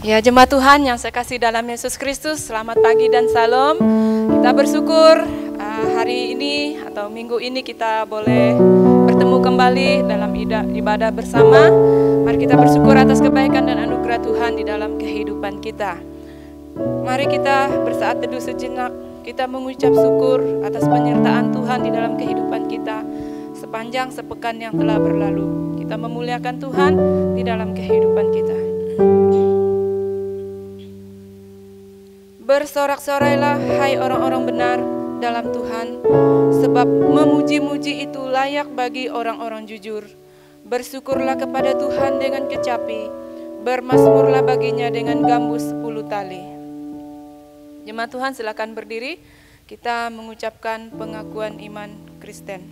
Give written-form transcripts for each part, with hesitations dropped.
Ya, jemaat Tuhan yang saya kasih dalam Yesus Kristus, selamat pagi dan salam. Kita bersyukur hari ini atau minggu ini kita boleh bertemu kembali dalam ibadah bersama. Mari kita bersyukur atas kebaikan dan anugerah Tuhan di dalam kehidupan kita. Mari kita bersaat teduh sejenak, kita mengucap syukur atas penyertaan Tuhan di dalam kehidupan kita sepanjang sepekan yang telah berlalu. Kita memuliakan Tuhan di dalam kehidupan kita. Bersorak-sorailah hai orang-orang benar dalam Tuhan, sebab memuji-muji itu layak bagi orang-orang jujur. Bersyukurlah kepada Tuhan dengan kecapi, bermazmurlah baginya dengan gambus 10 tali. Jemaat Tuhan silakan berdiri, kita mengucapkan pengakuan iman Kristen.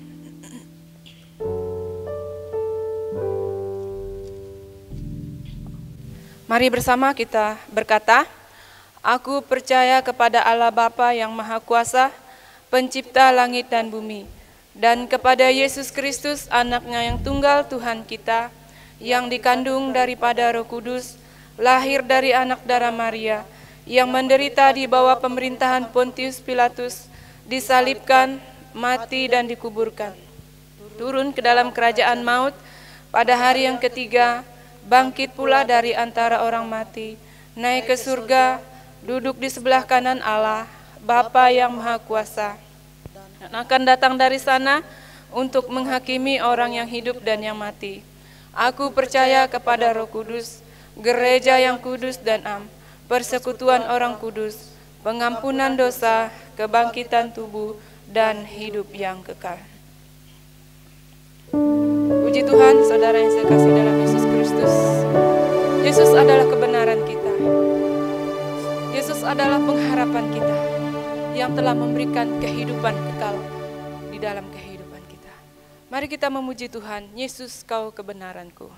Mari bersama kita berkata, Aku percaya kepada Allah Bapa yang Maha Kuasa, pencipta langit dan bumi, dan kepada Yesus Kristus, anaknya yang tunggal Tuhan kita, yang dikandung daripada Roh Kudus, lahir dari anak darah Maria, yang menderita di bawah pemerintahan Pontius Pilatus, disalibkan, mati dan dikuburkan. Turun ke dalam kerajaan maut, pada hari yang ketiga, bangkit pula dari antara orang mati, naik ke surga, duduk di sebelah kanan Allah, Bapa yang Maha Kuasa, dan akan datang dari sana untuk menghakimi orang yang hidup dan yang mati. Aku percaya kepada Roh Kudus, gereja yang kudus dan am, persekutuan orang kudus, pengampunan dosa, kebangkitan tubuh, dan hidup yang kekal. Puji Tuhan, saudara yang saya kasih dalam Yesus Kristus. Yesus adalah kebenaran kita. Yesus adalah pengharapan kita yang telah memberikan kehidupan kekal di dalam kehidupan kita. Mari kita memuji Tuhan. Yesus, Kau kebenaranku.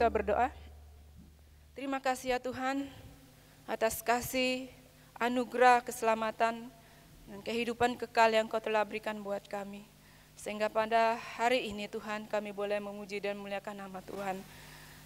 kita berdoa. Terima kasih ya Tuhan atas kasih, anugerah, keselamatan, dan kehidupan kekal yang Kau telah berikan buat kami. Sehingga pada hari ini Tuhan kami boleh memuji dan memuliakan nama Tuhan.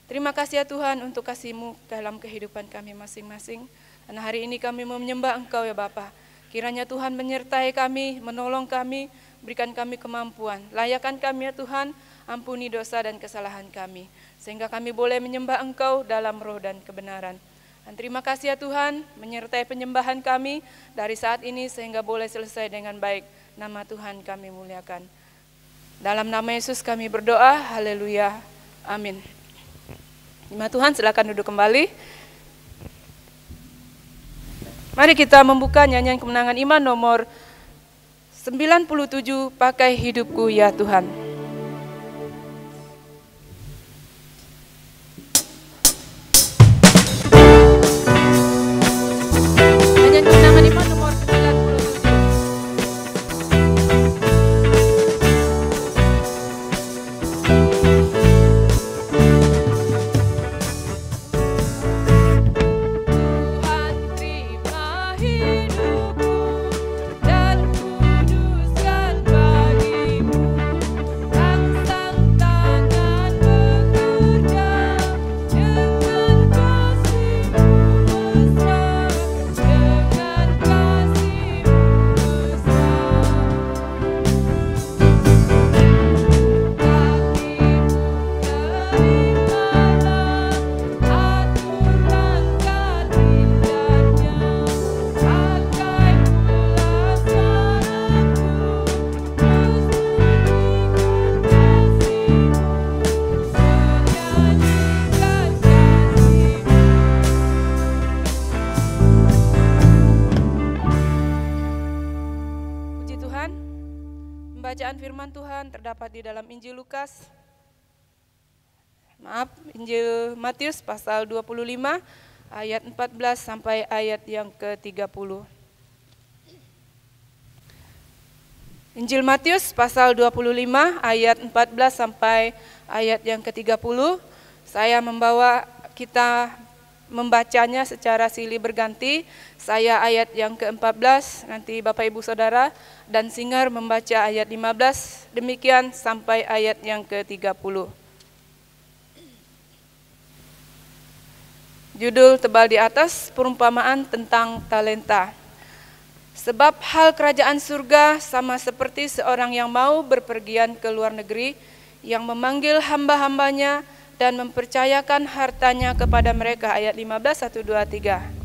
Terima kasih ya Tuhan untuk kasih-Mu dalam kehidupan kami masing-masing. Dan hari ini kami menyembah Engkau ya Bapa. Kiranya Tuhan menyertai kami, menolong kami, berikan kami kemampuan. Layakan kami ya Tuhan, ampuni dosa dan kesalahan kami. Sehingga kami boleh menyembah Engkau dalam roh dan kebenaran. Dan terima kasih ya Tuhan, menyertai penyembahan kami dari saat ini sehingga boleh selesai dengan baik. Nama Tuhan kami muliakan. Dalam nama Yesus kami berdoa, haleluya, amin. Terima Tuhan, silakan duduk kembali. Mari kita membuka nyanyian kemenangan iman nomor 97, Pakai Hidupku ya Tuhan. Bacaan firman Tuhan terdapat di dalam Injil Matius pasal 25 ayat 14 sampai ayat yang ke-30. Injil Matius pasal 25 ayat 14 sampai ayat yang ke-30. Saya membawa kita membacanya secara silih berganti. Saya ayat yang ke-14, nanti Bapak Ibu Saudara dan Singar membaca ayat 15, demikian sampai ayat yang ke-30. Judul tebal di atas, perumpamaan tentang talenta. Sebab hal kerajaan surga sama seperti seorang yang mau berpergian ke luar negeri, yang memanggil hamba-hambanya dan mempercayakan hartanya kepada mereka. Ayat 15, 1, 2, 3.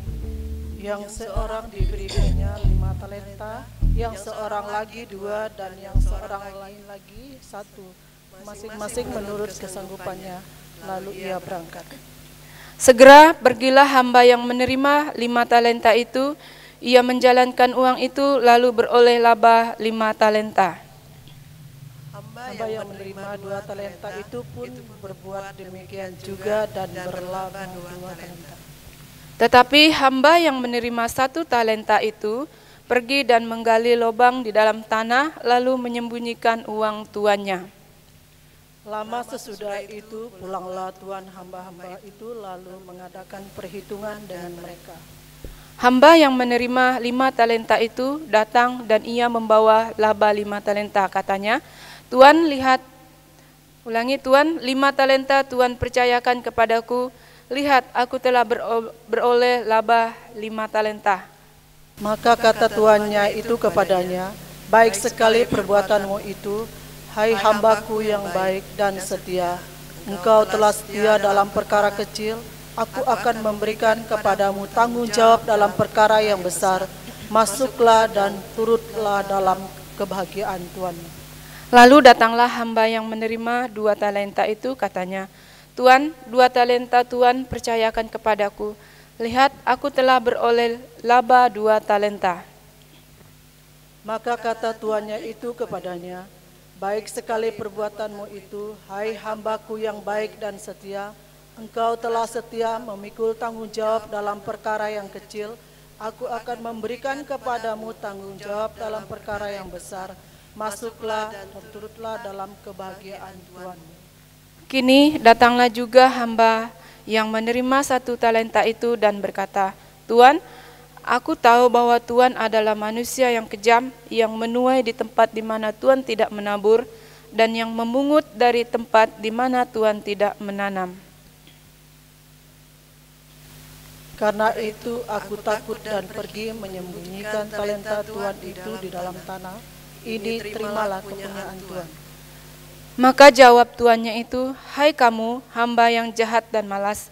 Yang seorang diberinya 5 talenta, yang seorang lagi 2, dan yang seorang lain lagi 1, masing-masing menurut kesanggupannya. Lalu ia berangkat. Segera pergilah hamba yang menerima 5 talenta itu. Ia menjalankan uang itu lalu beroleh laba 5 talenta. Hamba yang menerima 2 talenta itu pun berbuat demikian juga dan berlaba 2 talenta. Tetapi hamba yang menerima 1 talenta itu pergi dan menggali lubang di dalam tanah lalu menyembunyikan uang tuannya. Lama sesudah itu pulanglah tuan hamba-hamba itu lalu mengadakan perhitungan dengan mereka. Hamba yang menerima 5 talenta itu datang dan ia membawa laba 5 talenta. Katanya, Tuan lihat, Tuan 5 talenta Tuan percayakan kepadaku. Lihat, aku telah beroleh laba 5 talenta. Maka kata tuannya itu kepadanya, baik sekali perbuatanmu itu, hai hambaku yang baik dan setia. Engkau telah setia dalam perkara kecil, aku akan memberikan kepadamu tanggung jawab dalam perkara yang besar. Masuklah dan turutlah dalam kebahagiaan Tuanmu. Lalu datanglah hamba yang menerima 2 talenta itu, katanya, Tuan, 2 talenta Tuan percayakan kepadaku. Lihat, aku telah beroleh laba 2 talenta. Maka kata tuannya itu kepadanya, baik sekali perbuatanmu itu, hai hambaku yang baik dan setia. Engkau telah setia memikul tanggung jawab dalam perkara yang kecil. Aku akan memberikan kepadamu tanggung jawab dalam perkara yang besar. Masuklah dan turutlah dalam kebahagiaan Tuanmu. Kini datanglah juga hamba yang menerima 1 talenta itu dan berkata, Tuan, aku tahu bahwa Tuan adalah manusia yang kejam, yang menuai di tempat di mana Tuan tidak menabur, dan yang memungut dari tempat di mana Tuan tidak menanam. Karena itu aku takut dan pergi menyembunyikan talenta Tuan itu di dalam tanah. Ini terimalah kepunyaan Tuan. Maka jawab tuannya itu, Hai kamu, hamba yang jahat dan malas.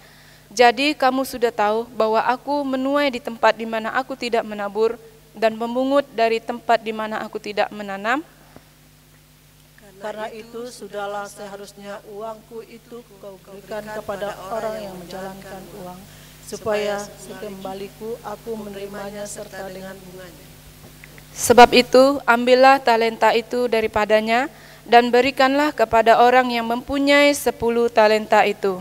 Jadi kamu sudah tahu bahwa aku menuai di tempat di mana aku tidak menabur dan memungut dari tempat di mana aku tidak menanam. Karena itu sudahlah seharusnya uangku itu kau berikan kepada orang yang menjalankan uang, supaya sekembaliku aku menerimanya serta dengan bunganya. Sebab itu ambillah talenta itu daripadanya dan berikanlah kepada orang yang mempunyai 10 talenta itu.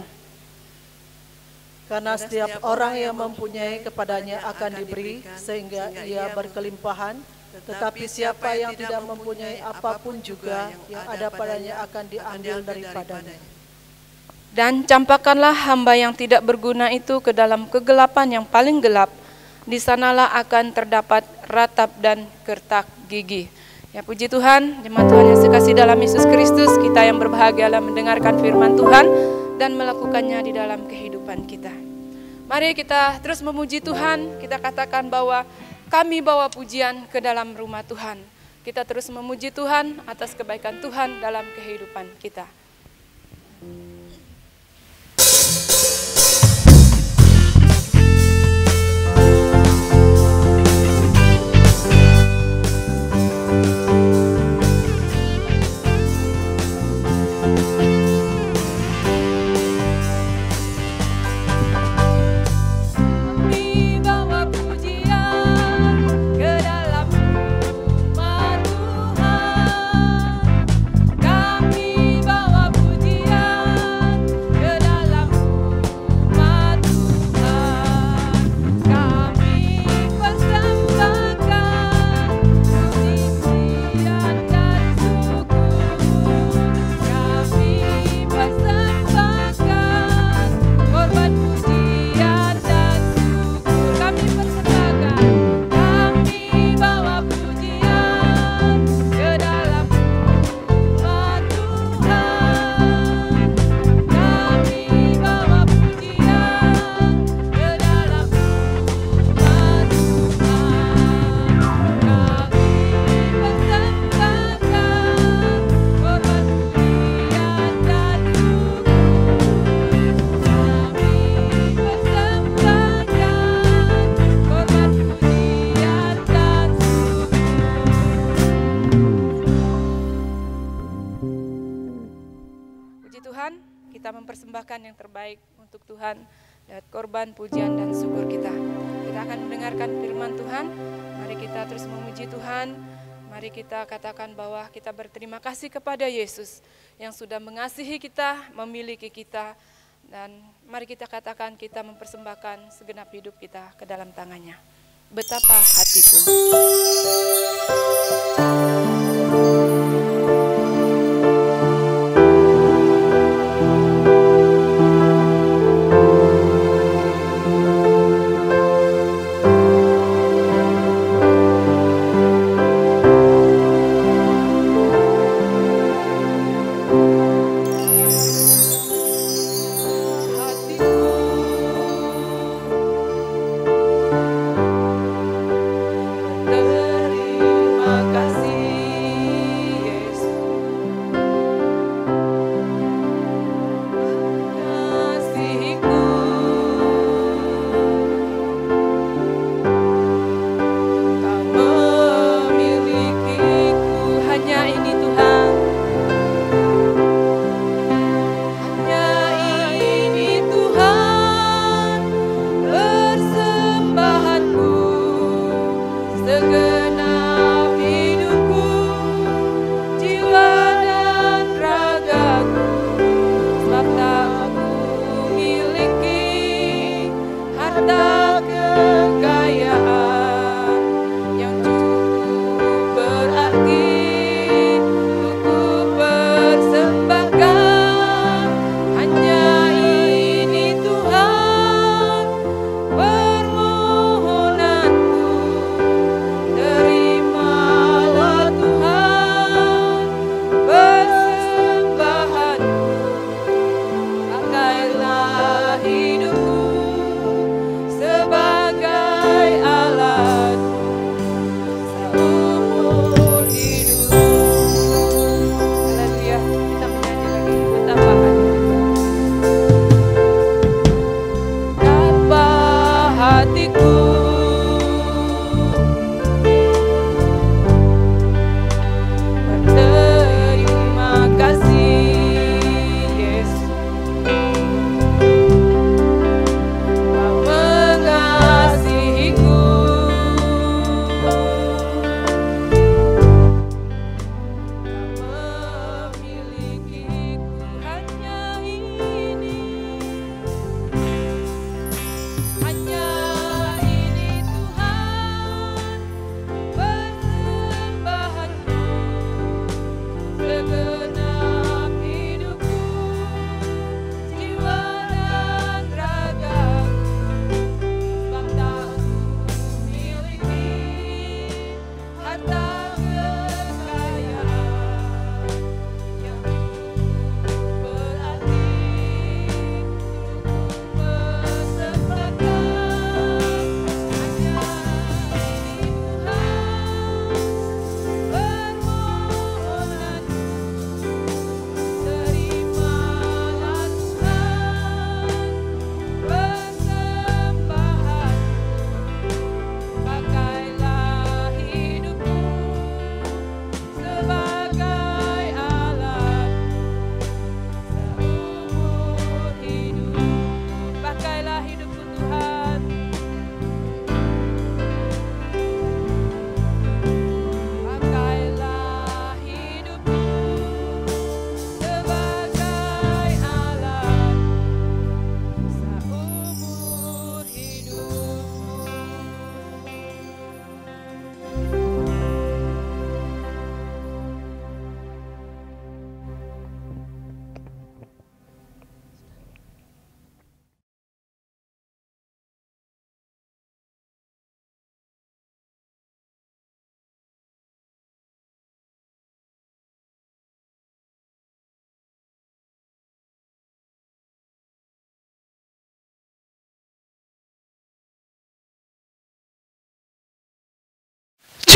Karena setiap orang yang mempunyai kepadanya akan diberi sehingga ia berkelimpahan, tetapi siapa yang tidak mempunyai apapun juga yang ada padanya akan diambil daripadanya. Dan campakkanlah hamba yang tidak berguna itu ke dalam kegelapan yang paling gelap. Di sanalah akan terdapat ratap dan gertak gigi. Ya puji Tuhan, jemaat Tuhan yang sekasih dalam Yesus Kristus, kita yang berbahagialah mendengarkan firman Tuhan dan melakukannya di dalam kehidupan kita. Mari kita terus memuji Tuhan, kita katakan bahwa kami bawa pujian ke dalam rumah Tuhan. Kita terus memuji Tuhan atas kebaikan Tuhan dalam kehidupan kita. Mempersembahkan yang terbaik untuk Tuhan dan korban pujian dan syukur kita. Kita akan mendengarkan firman Tuhan. Mari kita terus memuji Tuhan. Mari kita katakan bahwa kita berterima kasih kepada Yesus yang sudah mengasihi kita, memiliki kita, dan mari kita katakan kita mempersembahkan segenap hidup kita ke dalam tangannya. Betapa hatiku. Terima kasih.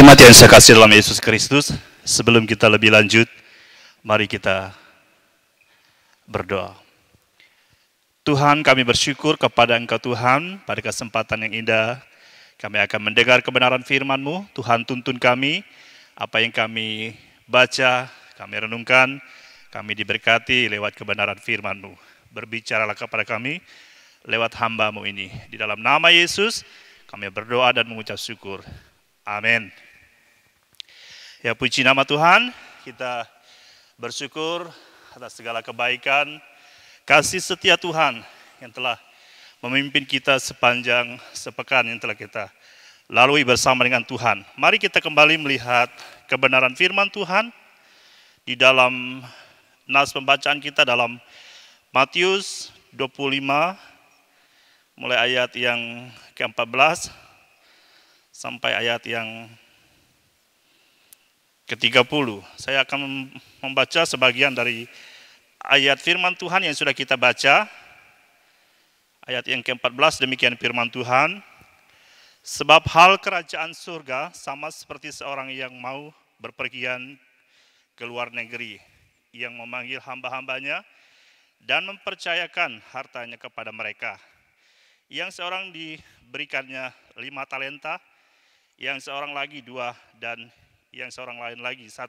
Jemaat yang saya kasih dalam Yesus Kristus, sebelum kita lebih lanjut, mari kita berdoa. Tuhan, kami bersyukur kepada Engkau Tuhan, pada kesempatan yang indah, kami akan mendengar kebenaran firman-Mu. Tuhan, tuntun kami, apa yang kami baca, kami renungkan, kami diberkati lewat kebenaran firman-Mu. Berbicaralah kepada kami lewat hamba-Mu ini. Di dalam nama Yesus, kami berdoa dan mengucap syukur. Amin. Ya, puji nama Tuhan, kita bersyukur atas segala kebaikan, kasih setia Tuhan yang telah memimpin kita sepanjang sepekan yang telah kita lalui bersama dengan Tuhan. Mari kita kembali melihat kebenaran firman Tuhan di dalam nas pembacaan kita dalam Matius 25, mulai ayat yang ke-14 sampai ayat yang ke-30. Saya akan membaca sebagian dari ayat firman Tuhan yang sudah kita baca. Ayat yang ke-14, demikian firman Tuhan. Sebab hal kerajaan surga sama seperti seorang yang mau berpergian ke luar negeri, yang memanggil hamba-hambanya dan mempercayakan hartanya kepada mereka. Yang seorang diberikannya 5 talenta, yang seorang lagi 2, dan yang seorang lain lagi 1.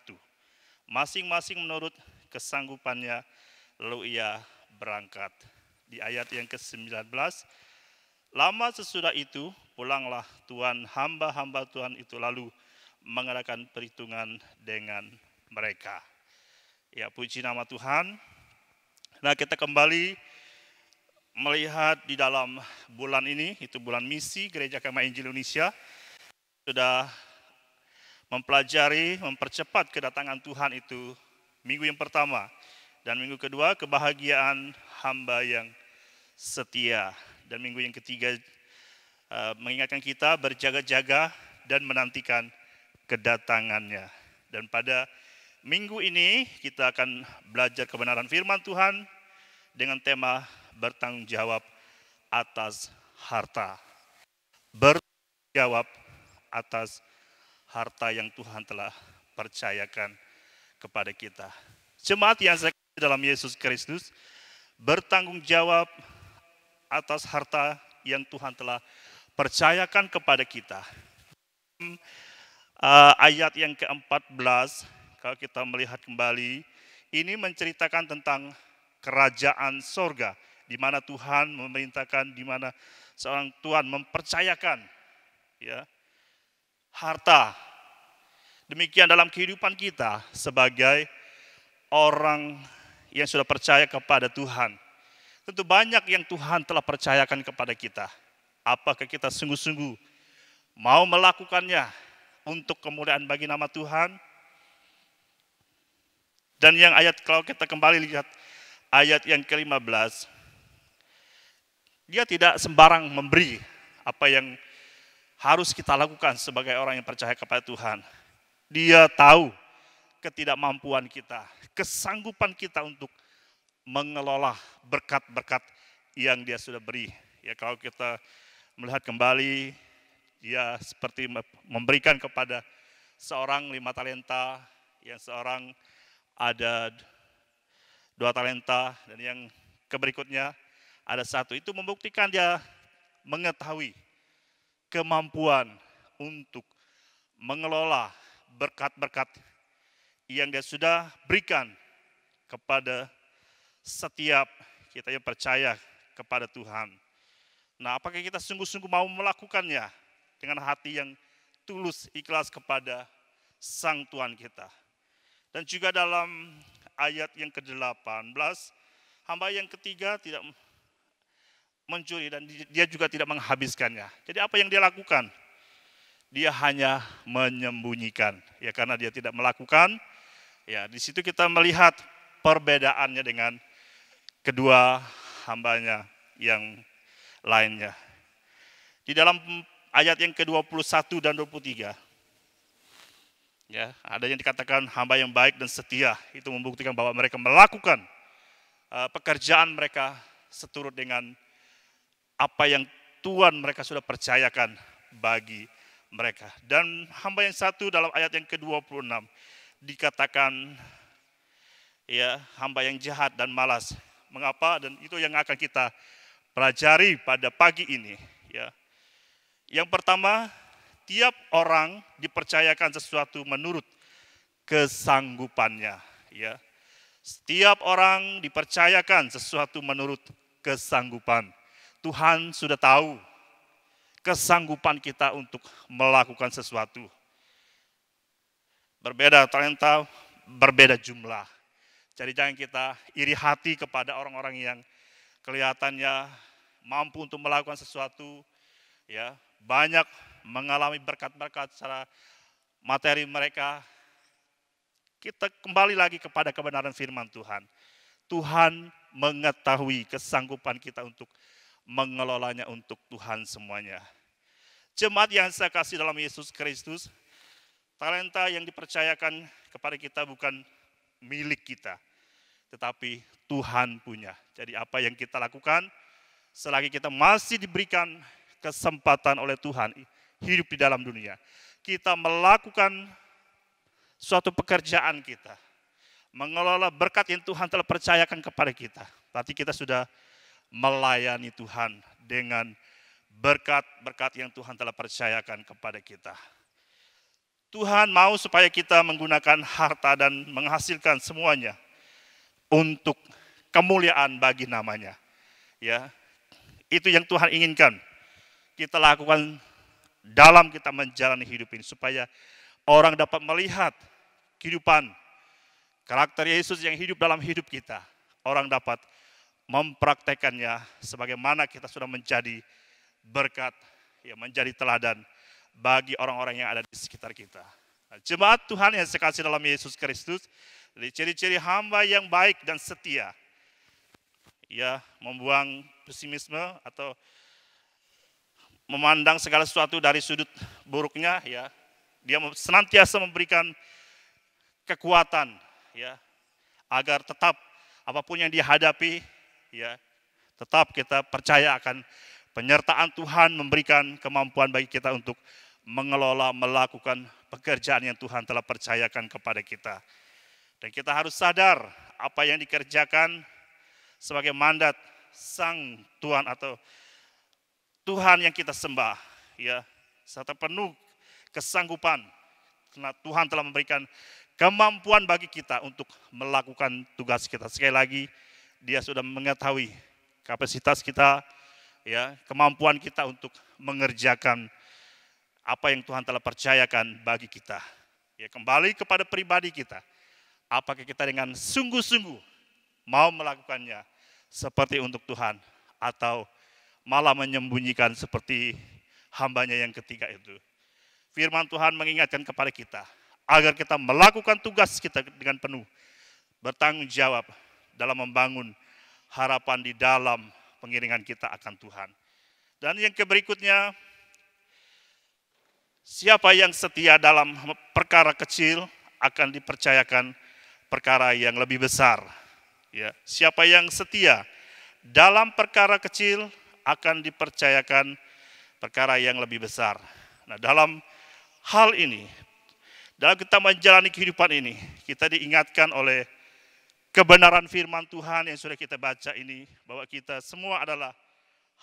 Masing-masing menurut kesanggupannya, lalu ia berangkat. Di ayat yang ke-19, lama sesudah itu pulanglah Tuhan, hamba-hamba Tuhan itu lalu mengadakan perhitungan dengan mereka. Ya, puji nama Tuhan. Nah, kita kembali melihat di dalam bulan ini, itu bulan misi Gereja Kema Injil Indonesia, sudah mempelajari, mempercepat kedatangan Tuhan itu minggu yang pertama. Dan minggu kedua, kebahagiaan hamba yang setia. Dan minggu yang ketiga, mengingatkan kita berjaga-jaga dan menantikan kedatangannya. Dan pada minggu ini, kita akan belajar kebenaran firman Tuhan dengan tema bertanggung jawab atas harta. Bertanggung jawab atas harta yang Tuhan telah percayakan kepada kita. Jemaat yang saya kasih dalam Yesus Kristus, bertanggung jawab atas harta yang Tuhan telah percayakan kepada kita. Ayat yang ke-14, kalau kita melihat kembali, ini menceritakan tentang kerajaan sorga, di mana Tuhan memerintahkan, di mana seorang Tuhan mempercayakan, ya, harta. Demikian dalam kehidupan kita sebagai orang yang sudah percaya kepada Tuhan. Tentu banyak yang Tuhan telah percayakan kepada kita. Apakah kita sungguh-sungguh mau melakukannya untuk kemuliaan bagi nama Tuhan? Dan yang ayat, kalau kita kembali lihat ayat yang ke-15, dia tidak sembarang memberi apa yang harus kita lakukan sebagai orang yang percaya kepada Tuhan. Dia tahu ketidakmampuan kita, kesanggupan kita untuk mengelola berkat-berkat yang dia sudah beri. Ya, kalau kita melihat kembali, dia seperti memberikan kepada seorang 5 talenta, yang seorang ada 2 talenta, dan yang berikutnya ada 1. Itu membuktikan dia mengetahui kemampuan untuk mengelola berkat-berkat yang dia sudah berikan kepada setiap kita yang percaya kepada Tuhan. Nah, apakah kita sungguh-sungguh mau melakukannya dengan hati yang tulus, ikhlas kepada Sang Tuhan kita? Dan juga dalam ayat yang ke-18, hamba yang ketiga tidak mencuri dan dia juga tidak menghabiskannya. Jadi apa yang dia lakukan? Dia hanya menyembunyikan. Ya, karena dia tidak melakukan. Ya, di situ kita melihat perbedaannya dengan kedua hambanya yang lainnya. Di dalam ayat yang ke-21 dan 23. Ya, ada yang dikatakan hamba yang baik dan setia. Itu membuktikan bahwa mereka melakukan pekerjaan mereka seturut dengan apa yang Tuhan mereka sudah percayakan bagi mereka. Dan hamba yang satu dalam ayat yang ke-26 dikatakan ya hamba yang jahat dan malas. Mengapa? Dan itu yang akan kita pelajari pada pagi ini. Ya. Yang pertama, tiap orang dipercayakan sesuatu menurut kesanggupannya. Ya. Setiap orang dipercayakan sesuatu menurut kesanggupan. Tuhan sudah tahu kesanggupan kita untuk melakukan sesuatu. Berbeda talenta, berbeda jumlah. Jadi jangan kita iri hati kepada orang-orang yang kelihatannya mampu untuk melakukan sesuatu, ya, banyak mengalami berkat-berkat secara materi mereka. Kita kembali lagi kepada kebenaran firman Tuhan. Tuhan mengetahui kesanggupan kita untuk mengelolanya untuk Tuhan semuanya. Jemaat yang saya kasih dalam Yesus Kristus, talenta yang dipercayakan kepada kita bukan milik kita, tetapi Tuhan punya. Jadi apa yang kita lakukan, selagi kita masih diberikan kesempatan oleh Tuhan hidup di dalam dunia, kita melakukan suatu pekerjaan kita, mengelola berkat yang Tuhan telah percayakan kepada kita. Berarti kita sudah melayani Tuhan dengan berkat-berkat yang Tuhan telah percayakan kepada kita. Tuhan mau supaya kita menggunakan harta dan menghasilkan semuanya untuk kemuliaan bagi namanya. Ya, itu yang Tuhan inginkan kita lakukan dalam kita menjalani hidup ini, supaya orang dapat melihat kehidupan karakter Yesus yang hidup dalam hidup kita. Orang dapat mempraktekannya sebagaimana kita sudah menjadi berkat, ya, menjadi teladan bagi orang-orang yang ada di sekitar kita. Nah, jemaat Tuhan yang saya kasih dalam Yesus Kristus, ciri-ciri hamba yang baik dan setia, ya, membuang pesimisme atau memandang segala sesuatu dari sudut buruknya, ya. Dia senantiasa memberikan kekuatan, ya, agar tetap apapun yang dihadapi, ya, tetap kita percaya akan penyertaan Tuhan, memberikan kemampuan bagi kita untuk mengelola, melakukan pekerjaan yang Tuhan telah percayakan kepada kita. Dan kita harus sadar apa yang dikerjakan sebagai mandat Sang Tuhan atau Tuhan yang kita sembah, ya, serta penuh kesanggupan, karena Tuhan telah memberikan kemampuan bagi kita untuk melakukan tugas kita. Sekali lagi, Dia sudah mengetahui kapasitas kita, ya, kemampuan kita untuk mengerjakan apa yang Tuhan telah percayakan bagi kita. Ya, kembali kepada pribadi kita. Apakah kita dengan sungguh-sungguh mau melakukannya seperti untuk Tuhan, atau malah menyembunyikan seperti hambanya yang ketiga itu. Firman Tuhan mengingatkan kepada kita agar kita melakukan tugas kita dengan penuh bertanggung jawab dalam membangun harapan di dalam pengiringan kita akan Tuhan. Dan yang berikutnya, siapa yang setia dalam perkara kecil akan dipercayakan perkara yang lebih besar. Ya, siapa yang setia dalam perkara kecil akan dipercayakan perkara yang lebih besar. Nah, dalam hal ini, dalam kita menjalani kehidupan ini, kita diingatkan oleh kebenaran firman Tuhan yang sudah kita baca ini, bahwa kita semua adalah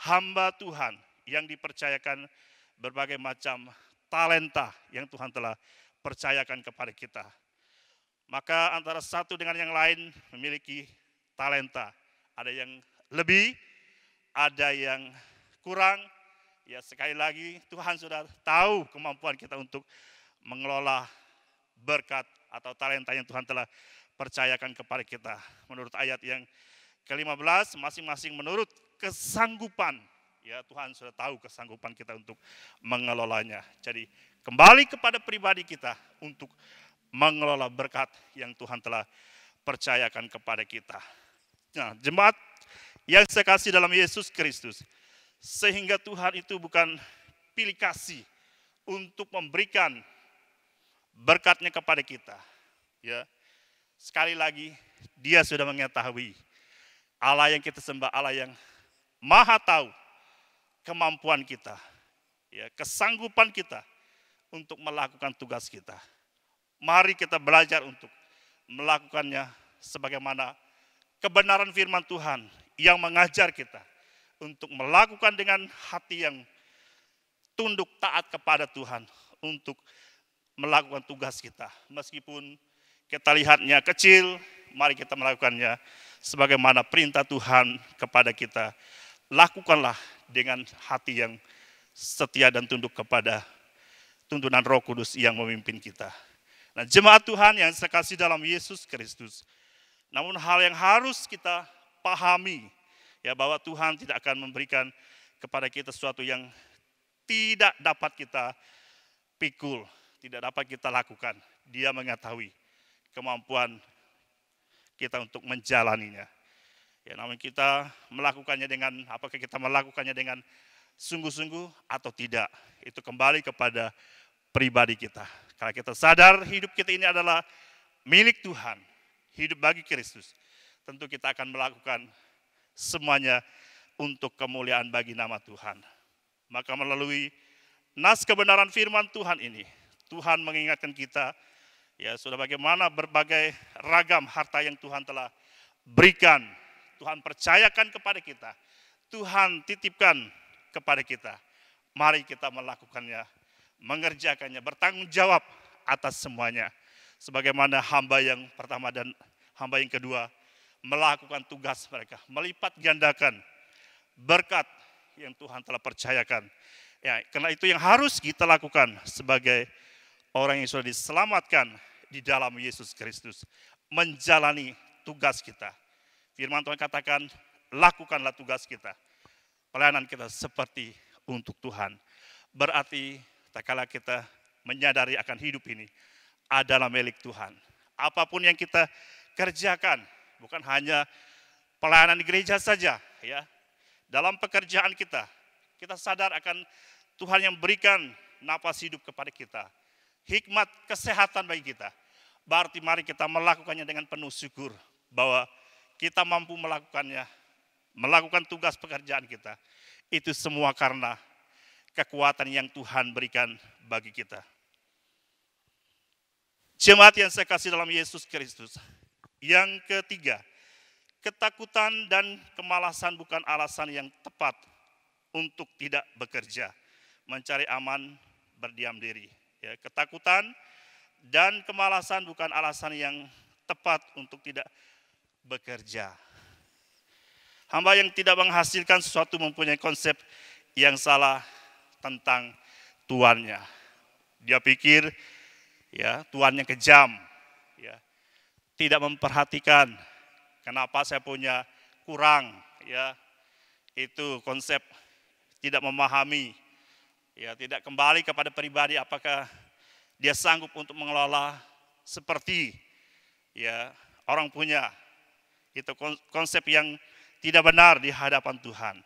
hamba Tuhan yang dipercayakan berbagai macam talenta yang Tuhan telah percayakan kepada kita. Maka antara satu dengan yang lain memiliki talenta. Ada yang lebih, ada yang kurang. Ya, sekali lagi Tuhan sudah tahu kemampuan kita untuk mengelola berkat atau talenta yang Tuhan telah percayakan kepada kita. Menurut ayat yang ke-15, masing-masing menurut kesanggupan. Ya, Tuhan sudah tahu kesanggupan kita untuk mengelolanya. Jadi kembali kepada pribadi kita untuk mengelola berkat yang Tuhan telah percayakan kepada kita. Nah, jemaat yang saya kasih dalam Yesus Kristus, sehingga Tuhan itu bukan pilih kasih untuk memberikan berkatnya kepada kita. Ya, sekali lagi Dia sudah mengetahui Allah yang kita sembah, Allah yang Maha tahu kemampuan kita, ya, kesanggupan kita untuk melakukan tugas kita. Mari kita belajar untuk melakukannya sebagaimana kebenaran firman Tuhan yang mengajar kita untuk melakukan dengan hati yang tunduk taat kepada Tuhan untuk melakukan tugas kita. Meskipun kita lihatnya kecil, mari kita melakukannya sebagaimana perintah Tuhan kepada kita. Lakukanlah dengan hati yang setia dan tunduk kepada tuntunan Roh Kudus yang memimpin kita. Nah, jemaat Tuhan yang saya kasih dalam Yesus Kristus. Namun hal yang harus kita pahami, ya, bahwa Tuhan tidak akan memberikan kepada kita sesuatu yang tidak dapat kita pikul, tidak dapat kita lakukan. Dia mengetahui kemampuan kita untuk menjalaninya. Ya, namun kita melakukannya dengan, apakah kita melakukannya dengan sungguh-sungguh atau tidak, itu kembali kepada pribadi kita. Kalau kita sadar hidup kita ini adalah milik Tuhan, hidup bagi Kristus, tentu kita akan melakukan semuanya untuk kemuliaan bagi nama Tuhan. Maka melalui nas kebenaran firman Tuhan ini, Tuhan mengingatkan kita, ya, sudah bagaimana berbagai ragam harta yang Tuhan telah berikan, Tuhan percayakan kepada kita, Tuhan titipkan kepada kita. Mari kita melakukannya, mengerjakannya, bertanggung jawab atas semuanya. Sebagaimana hamba yang pertama dan hamba yang kedua melakukan tugas mereka, melipat gandakan berkat yang Tuhan telah percayakan. Ya, karena itu yang harus kita lakukan sebagai orang yang sudah diselamatkan di dalam Yesus Kristus, menjalani tugas kita. Firman Tuhan katakan, lakukanlah tugas kita, pelayanan kita seperti untuk Tuhan. Berarti tak kala kita menyadari akan hidup ini adalah milik Tuhan. Apapun yang kita kerjakan, bukan hanya pelayanan di gereja saja, ya. Dalam pekerjaan kita, kita sadar akan Tuhan yang berikan napas hidup kepada kita, hikmat kesehatan bagi kita. Berarti mari kita melakukannya dengan penuh syukur bahwa kita mampu melakukannya, melakukan tugas pekerjaan kita. Itu semua karena kekuatan yang Tuhan berikan bagi kita. Jemaat yang saya kasih dalam Yesus Kristus. Yang ketiga, ketakutan dan kemalasan bukan alasan yang tepat untuk tidak bekerja, mencari aman, berdiam diri. Ya, ketakutan dan kemalasan bukan alasan yang tepat untuk tidak bekerja. Hamba yang tidak menghasilkan sesuatu mempunyai konsep yang salah tentang tuannya. Dia pikir, ya, tuannya kejam, ya, tidak memperhatikan kenapa saya punya kurang, ya, itu konsep tidak memahami, ya, tidak kembali kepada pribadi apakah dia sanggup untuk mengelola seperti, ya, orang punya. Itu konsep yang tidak benar di hadapan Tuhan.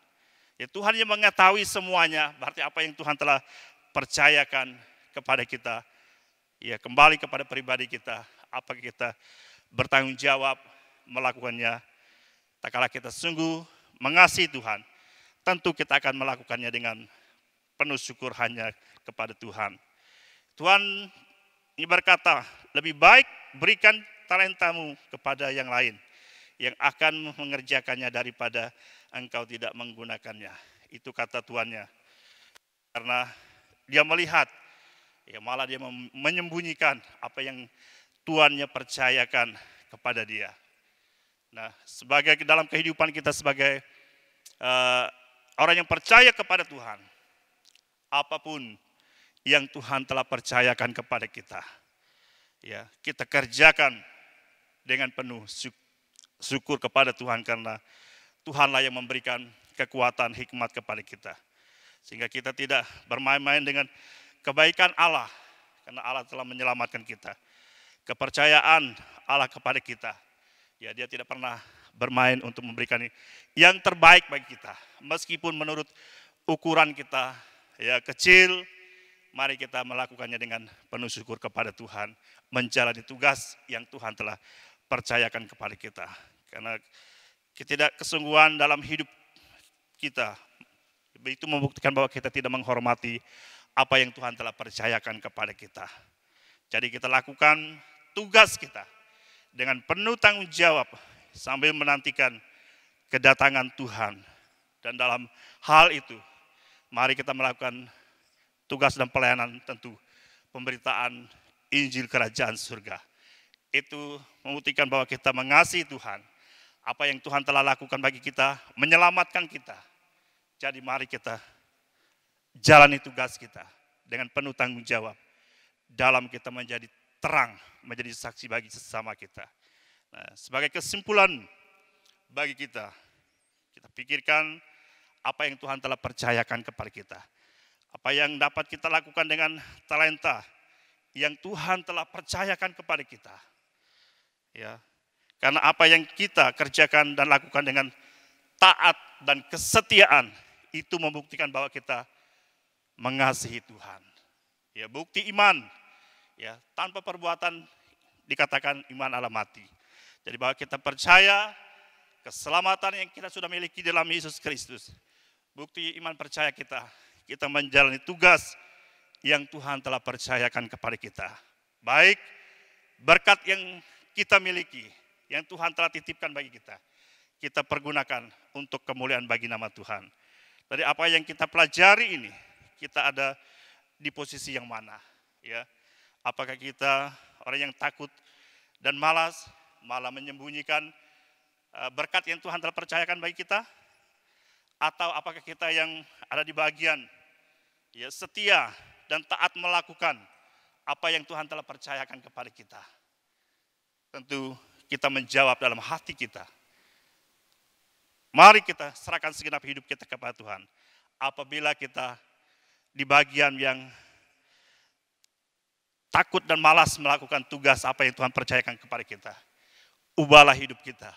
Ya, Tuhan yang mengetahui semuanya, berarti apa yang Tuhan telah percayakan kepada kita, ya, kembali kepada pribadi kita, apakah kita bertanggung jawab melakukannya. Tak kala kita sungguh mengasihi Tuhan, tentu kita akan melakukannya dengan penuh syukur hanya kepada Tuhan. Tuhan ini berkata, lebih baik berikan talentamu kepada yang lain yang akan mengerjakannya daripada engkau tidak menggunakannya. Itu kata tuannya. Karena dia melihat, ya, malah dia menyembunyikan apa yang tuannya percayakan kepada dia. Nah, sebagai dalam kehidupan kita sebagai orang yang percaya kepada Tuhan, apapun yang Tuhan telah percayakan kepada kita, ya, kita kerjakan dengan penuh syukur kepada Tuhan, karena Tuhanlah yang memberikan kekuatan hikmat kepada kita. Sehingga kita tidak bermain-main dengan kebaikan Allah, karena Allah telah menyelamatkan kita. Kepercayaan Allah kepada kita, ya, dia tidak pernah bermain untuk memberikan yang terbaik bagi kita. Meskipun menurut ukuran kita, ya, kecil, mari kita melakukannya dengan penuh syukur kepada Tuhan, menjalani tugas yang Tuhan telah percayakan kepada kita. Karena ketidaksungguhan dalam hidup kita itu membuktikan bahwa kita tidak menghormati apa yang Tuhan telah percayakan kepada kita. Jadi kita lakukan tugas kita dengan penuh tanggung jawab sambil menantikan kedatangan Tuhan. Dan dalam hal itu, mari kita melakukan tugas dan pelayanan tentu pemberitaan Injil Kerajaan Surga. Itu membuktikan bahwa kita mengasihi Tuhan. Apa yang Tuhan telah lakukan bagi kita, menyelamatkan kita. Jadi mari kita jalani tugas kita dengan penuh tanggung jawab. Dalam kita menjadi terang, menjadi saksi bagi sesama kita. Nah, sebagai kesimpulan bagi kita pikirkan apa yang Tuhan telah percayakan kepada kita. Apa yang dapat kita lakukan dengan talenta yang Tuhan telah percayakan kepada kita. Ya, karena apa yang kita kerjakan dan lakukan dengan taat dan kesetiaan itu membuktikan bahwa kita mengasihi Tuhan. Ya, bukti iman. Ya, tanpa perbuatan dikatakan iman ala mati. Jadi bahwa kita percaya keselamatan yang kita sudah miliki dalam Yesus Kristus. Bukti iman percaya kita menjalani tugas yang Tuhan telah percayakan kepada kita. Baik berkat yang kita miliki, yang Tuhan telah titipkan bagi kita, kita pergunakan untuk kemuliaan bagi nama Tuhan. Dari apa yang kita pelajari ini, kita ada di posisi yang mana? Ya, apakah kita orang yang takut dan malas, malah menyembunyikan berkat yang Tuhan telah percayakan bagi kita? Atau apakah kita yang ada di bagian ya setia dan taat melakukan apa yang Tuhan telah percayakan kepada kita? Tentu kita menjawab dalam hati kita. Mari kita serahkan segenap hidup kita kepada Tuhan. Apabila kita di bagian yang takut dan malas melakukan tugas apa yang Tuhan percayakan kepada kita, ubahlah hidup kita.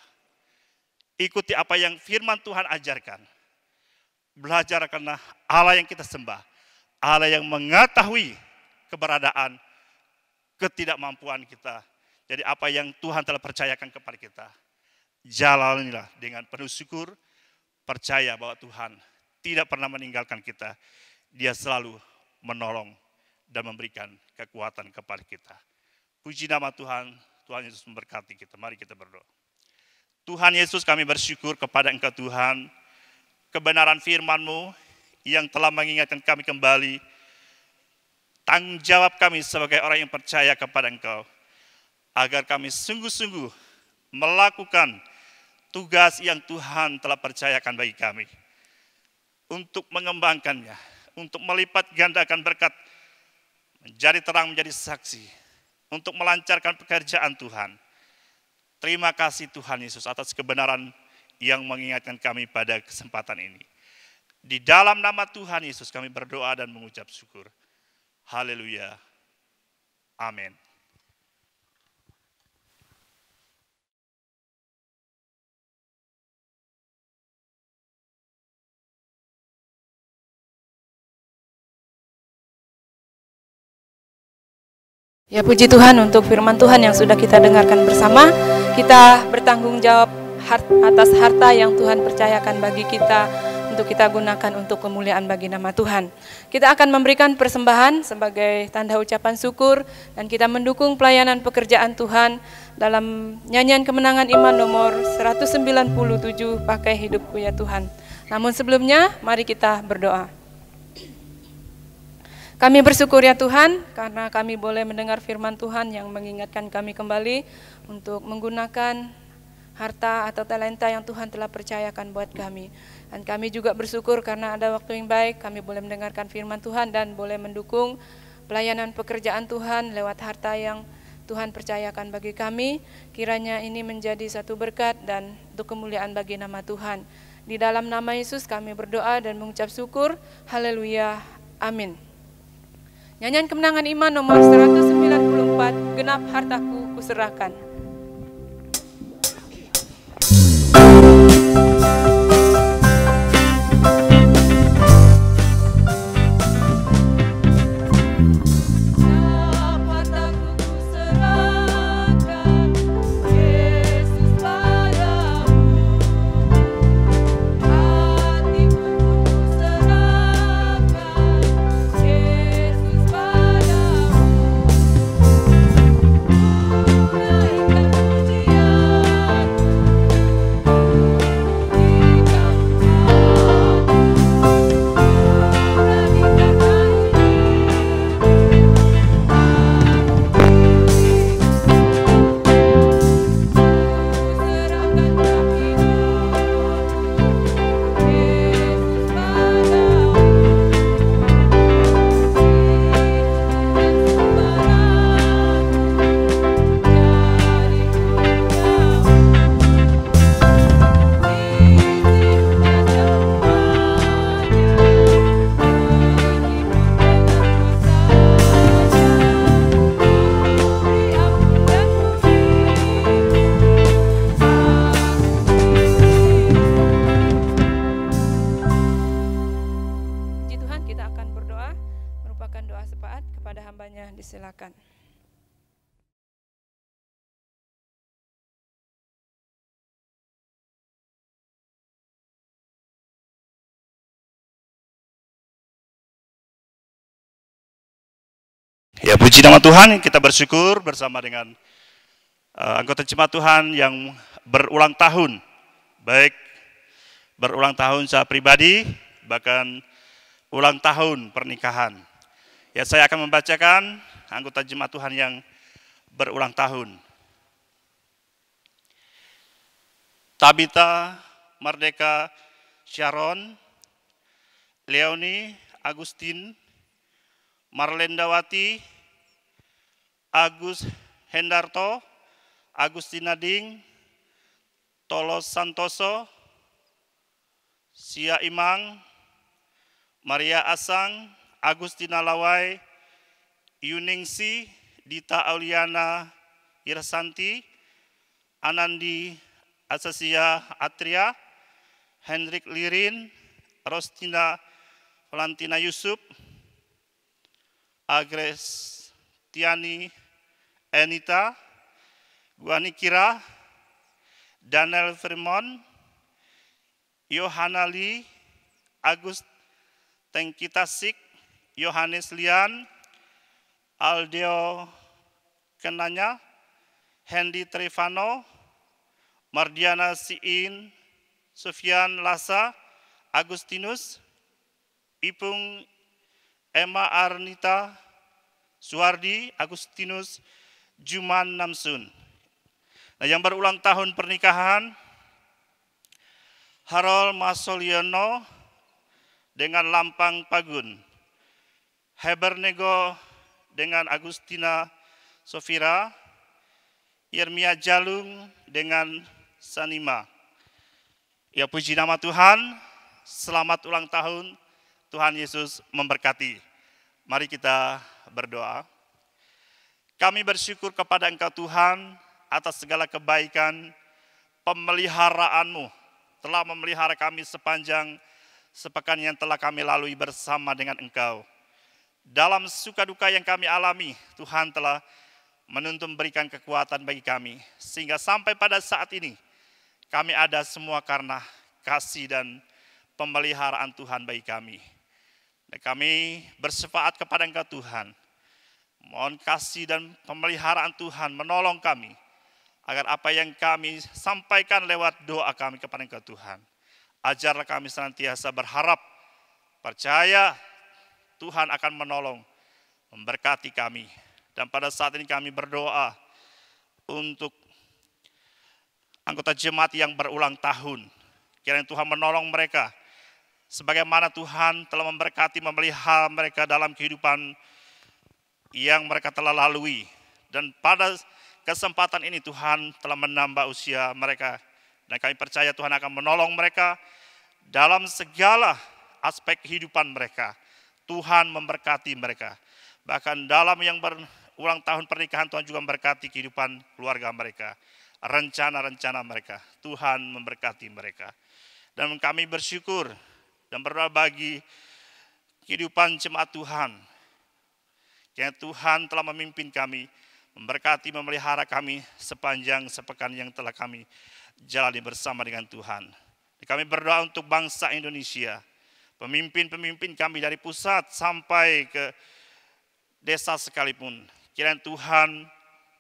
Ikuti apa yang firman Tuhan ajarkan. Belajar karena Allah yang kita sembah, Allah yang mengetahui keberadaan, ketidakmampuan kita. Jadi apa yang Tuhan telah percayakan kepada kita, jalanilah dengan penuh syukur, percaya bahwa Tuhan tidak pernah meninggalkan kita. Dia selalu menolong dan memberikan kekuatan kepada kita. Puji nama Tuhan, Tuhan Yesus memberkati kita. Mari kita berdoa. Tuhan Yesus, kami bersyukur kepada Engkau Tuhan, kebenaran firman-Mu yang telah mengingatkan kami kembali, tanggung jawab kami sebagai orang yang percaya kepada Engkau, agar kami sungguh-sungguh melakukan tugas yang Tuhan telah percayakan bagi kami, untuk mengembangkannya, untuk melipat gandakan berkat, menjadi terang, menjadi saksi, untuk melancarkan pekerjaan Tuhan. Terima kasih Tuhan Yesus atas kebenaran yang mengingatkan kami pada kesempatan ini. Di dalam nama Tuhan Yesus kami berdoa dan mengucap syukur. Haleluya. Amin. Ya, puji Tuhan untuk firman Tuhan yang sudah kita dengarkan bersama. Kita bertanggung jawab atas harta yang Tuhan percayakan bagi kita untuk kita gunakan untuk kemuliaan bagi nama Tuhan. Kita akan memberikan persembahan sebagai tanda ucapan syukur dan kita mendukung pelayanan pekerjaan Tuhan dalam nyanyian kemenangan iman nomor 197, Pakai Hidupku Ya Tuhan. Namun sebelumnya mari kita berdoa. Kami bersyukur ya Tuhan, karena kami boleh mendengar firman Tuhan yang mengingatkan kami kembali untuk menggunakan harta atau talenta yang Tuhan telah percayakan buat kami. Dan kami juga bersyukur karena ada waktu yang baik, kami boleh mendengarkan firman Tuhan dan boleh mendukung pelayanan pekerjaan Tuhan lewat harta yang Tuhan percayakan bagi kami. Kiranya ini menjadi satu berkat dan untuk kemuliaan bagi nama Tuhan. Di dalam nama Yesus kami berdoa dan mengucap syukur. Haleluya. Amin. Nyanyian kemenangan iman nomor 194, Genap Hartaku Kuserahkan. Hatiku serahkan, Yesus. memberikan doa syafaat kepada hambanya. Disilakan. Ya, puji nama Tuhan, kita bersyukur bersama dengan anggota jemaat Tuhan yang berulang tahun, baik berulang tahun secara pribadi, bahkan ulang tahun pernikahan. Ya, saya akan membacakan anggota jemaat Tuhan yang berulang tahun. Tabita Mardeka Sharon, Leoni Agustin, Marlendawati, Agus Hendarto, Agustina Ding, Tolos Santoso, Sia Imang, Maria Asang, Agustina Lawai, Yuningsi, Dita Auliana Irsanti, Anandi Asasia Atria, Hendrik Lirin, Rostina Valentina Yusuf, Agres Tiani Enita, Guani Kira, Daniel Fremont, Yohana Lee, Agus Tengkitasik, Yohanes Lian, Aldeo Kenanya, Hendy Trevano, Mardiana Siin, Sofian Lasa, Agustinus, Ipung Emma Arnita, Suwardi, Agustinus, Juman Namsun. Nah, yang berulang tahun pernikahan, Harold Masoliono dengan Lampang Pagun, Hebernego dengan Agustina Sofira, Yermia Jalung dengan Sanima. Ya, puji nama Tuhan, selamat ulang tahun, Tuhan Yesus memberkati. Mari kita berdoa. Kami bersyukur kepada Engkau Tuhan atas segala kebaikan pemeliharaan-Mu. Telah memelihara kami sepanjang sepekan yang telah kami lalui bersama dengan Engkau. Dalam suka duka yang kami alami, Tuhan telah menuntun berikan kekuatan bagi kami. Sehingga sampai pada saat ini, kami ada semua karena kasih dan pemeliharaan Tuhan bagi kami. Dan kami bersyafaat kepada Engkau Tuhan. Mohon kasih dan pemeliharaan Tuhan menolong kami. Agar apa yang kami sampaikan lewat doa kami kepada Engkau Tuhan. Ajarlah kami senantiasa berharap, percaya Tuhan akan menolong, memberkati kami. Dan pada saat ini kami berdoa untuk anggota jemaat yang berulang tahun. Kiranya Tuhan menolong mereka. Sebagaimana Tuhan telah memberkati, memelihara mereka dalam kehidupan yang mereka telah lalui. Dan pada kesempatan ini Tuhan telah menambah usia mereka. Dan kami percaya Tuhan akan menolong mereka dalam segala aspek kehidupan mereka. Tuhan memberkati mereka. Bahkan dalam yang berulang tahun pernikahan, Tuhan juga memberkati kehidupan keluarga mereka. Rencana-rencana mereka. Tuhan memberkati mereka. Dan kami bersyukur dan berdoa bagi kehidupan jemaat Tuhan. Yang Tuhan telah memimpin kami, memberkati, memelihara kami sepanjang sepekan yang telah kami jalani bersama dengan Tuhan. Kami berdoa untuk bangsa Indonesia, pemimpin-pemimpin kami dari pusat sampai ke desa sekalipun. Kiranya Tuhan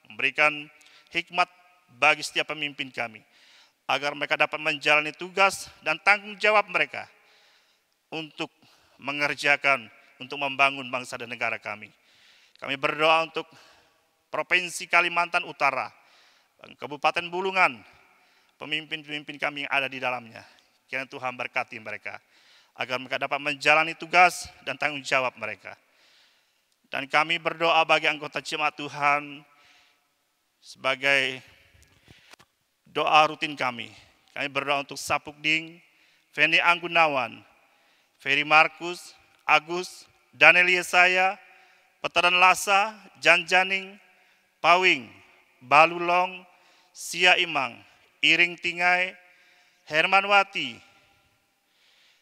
memberikan hikmat bagi setiap pemimpin kami, agar mereka dapat menjalani tugas dan tanggung jawab mereka untuk mengerjakan, untuk membangun bangsa dan negara kami. Kami berdoa untuk Provinsi Kalimantan Utara, Kabupaten Bulungan, pemimpin-pemimpin kami yang ada di dalamnya. Kiranya Tuhan berkati mereka, agar mereka dapat menjalani tugas dan tanggung jawab mereka. Dan kami berdoa bagi anggota jemaat Tuhan sebagai doa rutin kami. Kami berdoa untuk Sapukding, Fendi Anggunawan, Ferry Markus, Agus, Daniel Yesaya, Petaran Lasa, Janjaning, Pawing, Balulong, Sia Imang, Iring Tingai, Hermanwati,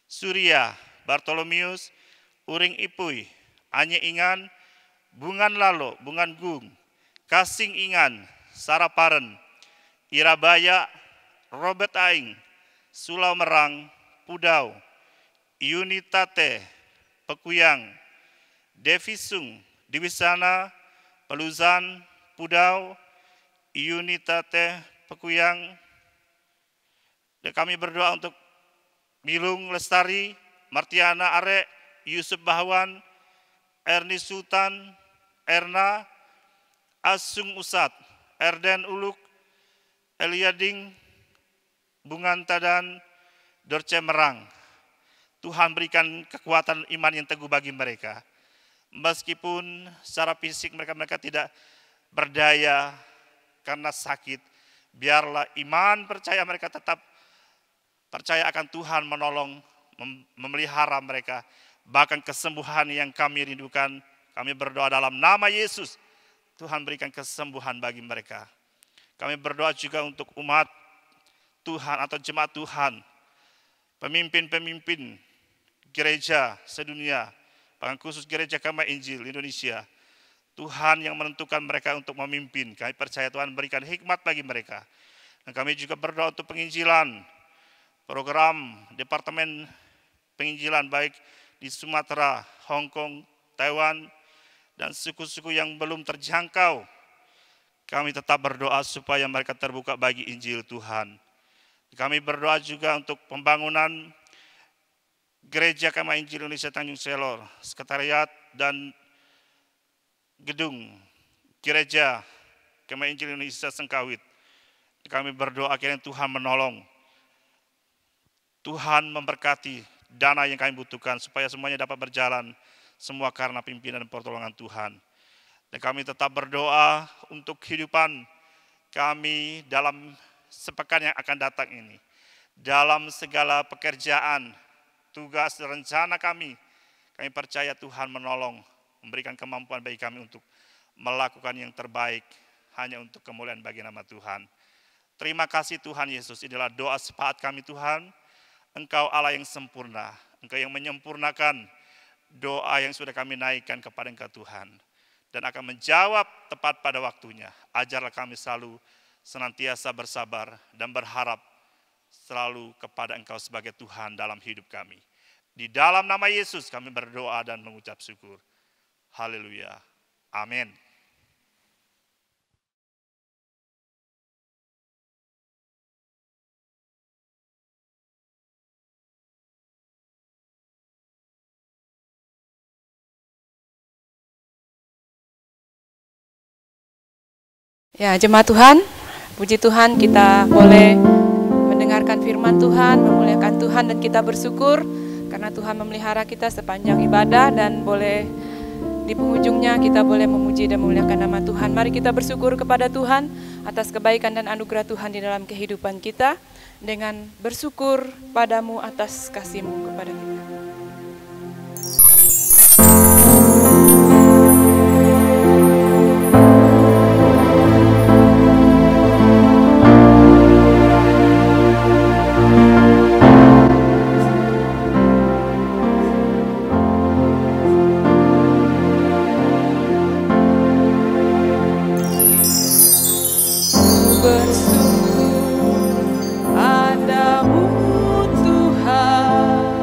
Surya, Bartolomius, Uring Ipui, Anye Ingan, Bungan Lalo, Bungan Gung, Kasing Ingan, Saraparen, Irabaya, Robert Aing, Sulau Merang, Pudau, Unitate, Pekuyang, Devisung, Diwisana, Peluzan, Pudau, Unitate, Pekuyang. Dan kami berdoa untuk Milung Lestari, Martiana Arek, Yusuf Bahwan, Erni Sultan, Erna, Asung Usat, Erden Uluk, Eliading, Bungan Tadan, Dorce Merang. Tuhan berikan kekuatan iman yang teguh bagi mereka. Meskipun secara fisik mereka tidak berdaya karena sakit, biarlah iman percaya mereka tetap percaya akan Tuhan menolong, memelihara mereka. Bahkan kesembuhan yang kami rindukan, kami berdoa dalam nama Yesus. Tuhan berikan kesembuhan bagi mereka. Kami berdoa juga untuk umat Tuhan atau jemaat Tuhan, pemimpin-pemimpin gereja sedunia, bahkan khusus gereja Kemah Injil Indonesia. Tuhan yang menentukan mereka untuk memimpin. Kami percaya Tuhan berikan hikmat bagi mereka. Dan kami juga berdoa untuk penginjilan, program Departemen Penginjilan baik di Sumatera, Hong Kong, Taiwan, dan suku-suku yang belum terjangkau. Kami tetap berdoa supaya mereka terbuka bagi Injil Tuhan. Kami berdoa juga untuk pembangunan Gereja Kemah Injil Indonesia Tanjung Selor, sekretariat dan gedung Gereja Kemah Injil Indonesia Sengkawit. Kami berdoa akhirnya Tuhan menolong. Tuhan memberkati dana yang kami butuhkan supaya semuanya dapat berjalan, semua karena pimpinan dan pertolongan Tuhan. Dan kami tetap berdoa untuk kehidupan kami dalam sepekan yang akan datang ini. Dalam segala pekerjaan, tugas, rencana kami percaya Tuhan menolong, memberikan kemampuan bagi kami untuk melakukan yang terbaik hanya untuk kemuliaan bagi nama Tuhan. Terima kasih Tuhan Yesus, inilah doa sepakat kami Tuhan. Engkau Allah yang sempurna, Engkau yang menyempurnakan doa yang sudah kami naikkan kepada Engkau Tuhan. Dan akan menjawab tepat pada waktunya. Ajarlah kami selalu senantiasa bersabar dan berharap selalu kepada Engkau sebagai Tuhan dalam hidup kami. Di dalam nama Yesus kami berdoa dan mengucap syukur. Haleluya. Amin. Ya, jemaat Tuhan, puji Tuhan kita boleh mendengarkan firman Tuhan, memuliakan Tuhan dan kita bersyukur karena Tuhan memelihara kita sepanjang ibadah dan boleh di penghujungnya kita boleh memuji dan memuliakan nama Tuhan. Mari kita bersyukur kepada Tuhan atas kebaikan dan anugerah Tuhan di dalam kehidupan kita dengan bersyukur padamu atas kasih-Mu kepada kita. Padamu Tuhan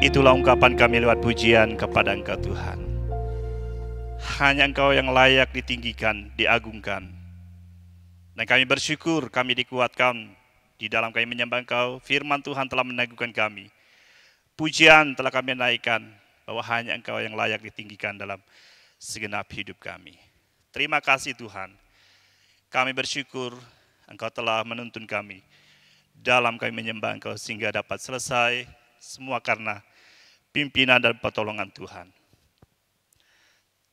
Itulah ungkapan kami lewat pujian kepada Engkau Tuhan. Hanya Engkau yang layak ditinggikan, diagungkan. Dan kami bersyukur kami dikuatkan di dalam kami menyembah Engkau. Firman Tuhan telah meneguhkan kami. Pujian telah kami naikkan bahwa hanya Engkau yang layak ditinggikan dalam segenap hidup kami. Terima kasih Tuhan. Kami bersyukur Engkau telah menuntun kami dalam kami menyembah Engkau sehingga dapat selesai semua karena pimpinan dan pertolongan Tuhan.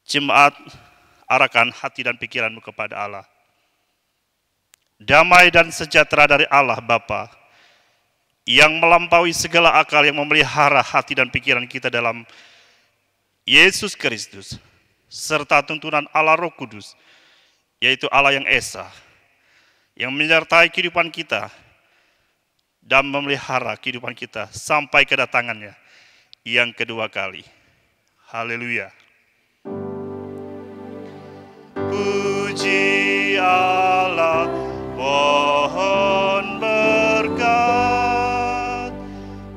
Jemaat, arahkan hati dan pikiranmu kepada Allah. Damai dan sejahtera dari Allah Bapa yang melampaui segala akal, yang memelihara hati dan pikiran kita dalam Yesus Kristus, serta tuntunan Allah Roh Kudus, yaitu Allah yang Esa, yang menyertai kehidupan kita dan memelihara kehidupan kita sampai kedatangannya yang kedua kali. Haleluya. Puji Allah, pohon berkat.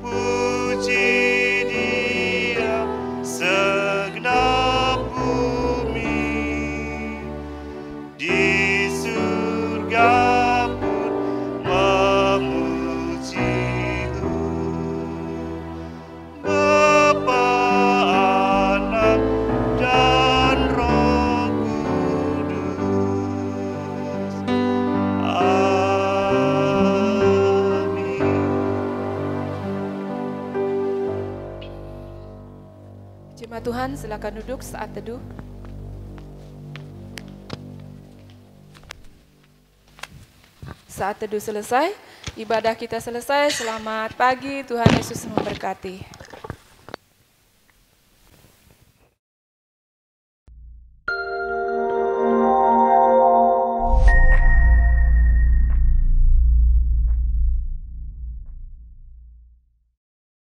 Puji Dia segenap bumi. Di surga pun memuji Bapa, Anak, dan Roh Kudus. Amin. Jemaat Tuhan, silakan duduk saat teduh. Saat teduh selesai, ibadah kita selesai. Selamat pagi, Tuhan Yesus memberkati.